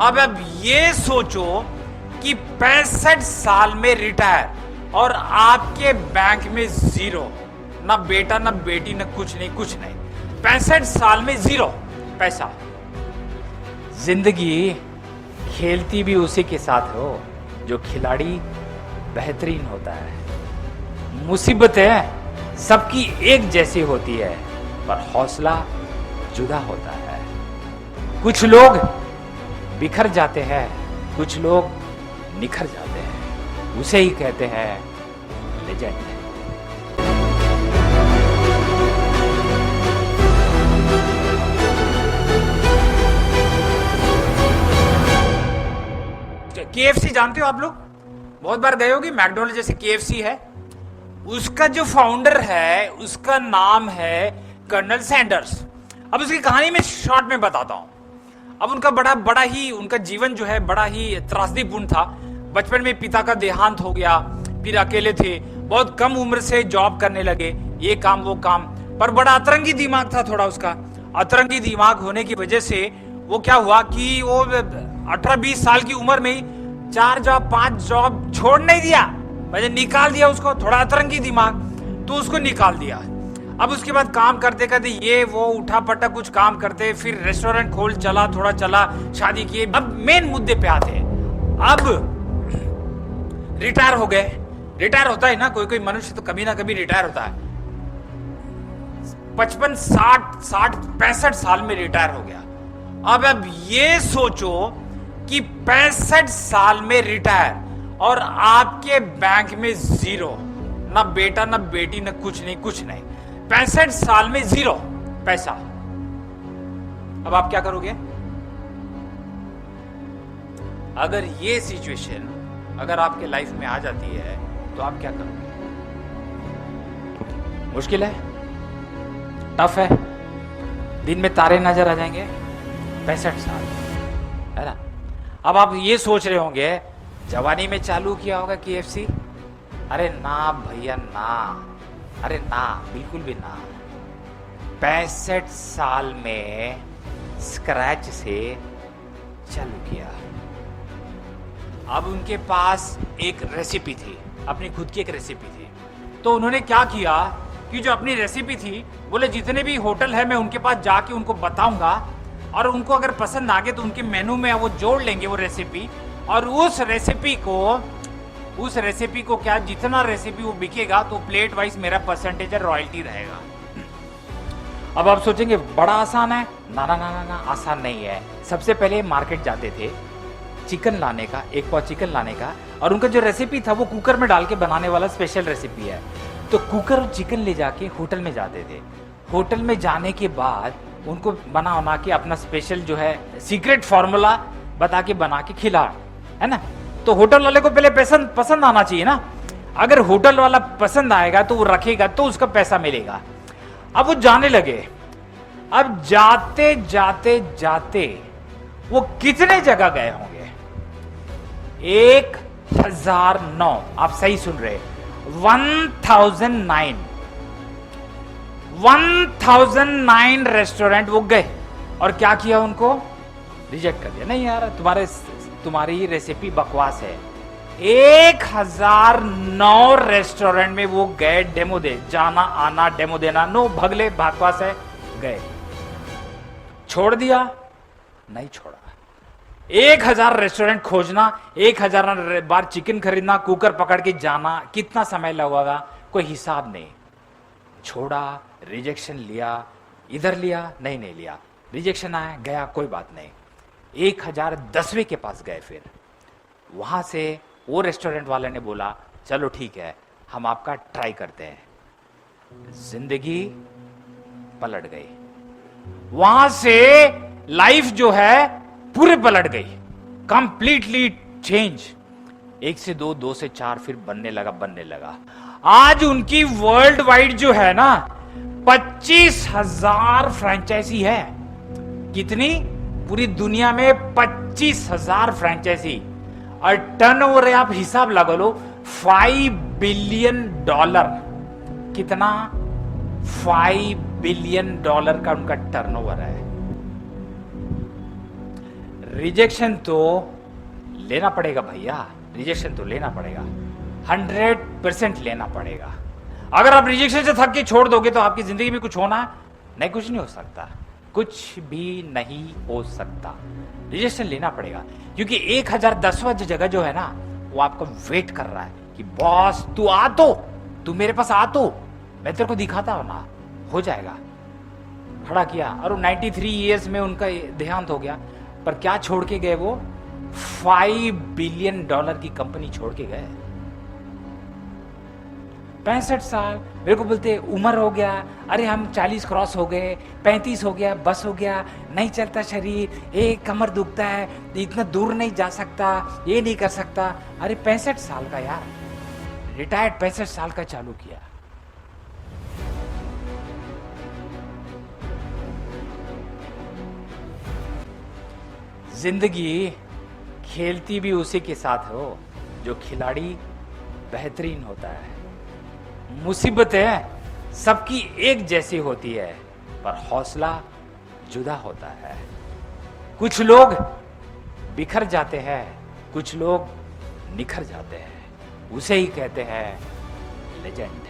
अब ये सोचो कि 65 साल में रिटायर और आपके बैंक में जीरो, ना बेटा ना बेटी ना कुछ नहीं, कुछ नहीं, 65 साल में जीरो पैसा। जिंदगी खेलती भी उसी के साथ हो जो खिलाड़ी बेहतरीन होता है। मुसीबतें सबकी एक जैसी होती है पर हौसला जुदा होता है। कुछ लोग बिखर जाते हैं, कुछ लोग निखर जाते हैं, उसे ही कहते हैं लेजेंड। केएफसी जानते हो आप लोग? बहुत बार गए होगी। मैकडोनल्ड जैसे केएफसी है, उसका जो फाउंडर है उसका नाम है कर्नल सैंडर्स। अब उसकी कहानी मैं शॉर्ट में बताता हूं। अब उनका बड़ा ही उनका जीवन जो है बड़ा ही त्रासदीपूर्ण था। बचपन में पिता का देहांत हो गया, फिर अकेले थे, बहुत कम उम्र से जॉब करने लगे, ये काम वो काम, पर बड़ा अतरंगी दिमाग था थोड़ा उसका। अतरंगी दिमाग होने की वजह से वो क्या हुआ कि वो 18-20 साल की उम्र में ही 4 जॉब 5 जॉब छोड़ नहीं दिया, मैंने निकाल दिया उसको। थोड़ा अतरंगी दिमाग तो उसको निकाल दिया। अब उसके बाद काम करते करते ये वो उठा पटा कुछ काम करते, फिर रेस्टोरेंट खोल चला, थोड़ा चला, शादी किए। अब मेन मुद्दे पे आते हैं। अब रिटायर हो गए। रिटायर होता है ना, कोई कोई मनुष्य तो कभी ना कभी रिटायर होता है। 55 60 65 साल में रिटायर हो गया। अब ये सोचो कि 65 साल में रिटायर और आपके बैंक में जीरो, ना बेटा ना बेटी ना कुछ नहीं, कुछ नहीं, 65 साल में जीरो पैसा। अब आप क्या करोगे? अगर ये सिचुएशन अगर आपके लाइफ में आ जाती है तो आप क्या करोगे? मुश्किल है, टफ है, दिन में तारे नजर आ जाएंगे। 65 साल है ना। अब आप ये सोच रहे होंगे जवानी में चालू किया होगा केएफसी। अरे ना भैया ना, अरे ना, बिल्कुल भी ना। 65 साल में स्क्रैच से चालू किया। अब उनके पास एक रेसिपी थी, अपनी खुद की एक रेसिपी थी। तो उन्होंने क्या किया कि जो अपनी रेसिपी थी, बोले जितने भी होटल है मैं उनके पास जाके उनको बताऊंगा और उनको अगर पसंद आ गए तो उनके मेनू में वो जोड़ लेंगे वो रेसिपी। और उस रेसिपी को क्या, जितना रेसिपी वो बिकेगा तो प्लेट वाइज मेरा परसेंटेज रॉयल्टी रहेगा। अब आप सोचेंगे बड़ा आसान है। ना ना ना ना ना, आसान नहीं है। सबसे पहले मार्केट जाते थे चिकन लाने का, 1 पाव चिकन लाने का, और उनका जो रेसिपी था वो कुकर में डाल के बनाने वाला स्पेशल रेसिपी है। तो कुकर चिकन ले जाके होटल में जाते थे। होटल में जाने के बाद उनको बना के अपना स्पेशल जो है सीक्रेट फॉर्मूला बता के बना के खिला, है ना। तो होटल वाले को पहले पसंद आना चाहिए ना। अगर होटल वाला पसंद आएगा तो वो रखेगा तो उसका पैसा मिलेगा। अब वो जाने लगे। अब जाते जाते जाते वो कितने जगह गए होंगे? 1009, आप सही सुन रहे, 1009 रेस्टोरेंट वो गए और क्या किया? उनको रिजेक्ट कर दिया। नहीं यार, तुम्हारी रेसिपी बकवास है। 1009 रेस्टोरेंट में वो गए डेमो दे, जाना आना डेमो देना, नो भगले बकवास है, गए। छोड़ दिया? नहीं छोड़ा। 1000 रेस्टोरेंट खोजना, 1000 बार चिकन खरीदना, कुकर पकड़ के जाना, कितना समय लगेगा कोई हिसाब नहीं। छोड़ा, रिजेक्शन लिया, इधर लिया, नहीं लिया, रिजेक्शन आया, गया, कोई बात नहीं। 1010वें के पास गए। फिर वहां से वो रेस्टोरेंट वाले ने बोला चलो ठीक है, हम आपका ट्राई करते हैं। जिंदगी पलट गई। वहां से लाइफ जो है पूरे पलट गई, कंप्लीटली चेंज। 1 से 2, 2 से 4, फिर बनने लगा। आज उनकी वर्ल्ड वाइड जो है ना 25,000 फ्रेंचाइजी है। कितनी? पूरी दुनिया में 25,000 फ्रेंचाइजी। और टर्नओवर है, आप हिसाब लगा लो, $5 बिलियन। कितना? $5 बिलियन का उनका टर्नओवर है। रिजेक्शन तो लेना पड़ेगा भैया, रिजेक्शन तो लेना पड़ेगा, 100% लेना पड़ेगा। अगर आप रिजेक्शन से थक के छोड़ दोगे तो आपकी जिंदगी में कुछ होना नहीं, कुछ नहीं हो सकता, कुछ भी नहीं हो सकता। रिजेक्शन लेना पड़ेगा, क्योंकि 1010वां जगह जो है ना, वो आपको वेट कर रहा है कि बॉस तू आ, तो तू मेरे पास आ, तो मैं तेरे को दिखाता हूं ना, हो जाएगा। खड़ा किया और 93 ईयर्स में उनका देहांत हो गया। पर क्या छोड़ के गए वो? $5 बिलियन की कंपनी छोड़ के गए। 65 साल मेरे को बोलते उम्र हो गया, अरे हम 40 क्रॉस हो गए, 35 हो गया, बस हो गया, नहीं चलता शरीर, एक कमर दुखता है, इतना दूर नहीं जा सकता, ये नहीं कर सकता। अरे 65 साल का यार, रिटायर्ड 65 साल का चालू किया। जिंदगी खेलती भी उसी के साथ हो जो खिलाड़ी बेहतरीन होता है। मुसीबतें सबकी एक जैसी होती है, पर हौसला जुदा होता है। कुछ लोग बिखर जाते हैं, कुछ लोग निखर जाते हैं, उसे ही कहते हैं लेजेंड।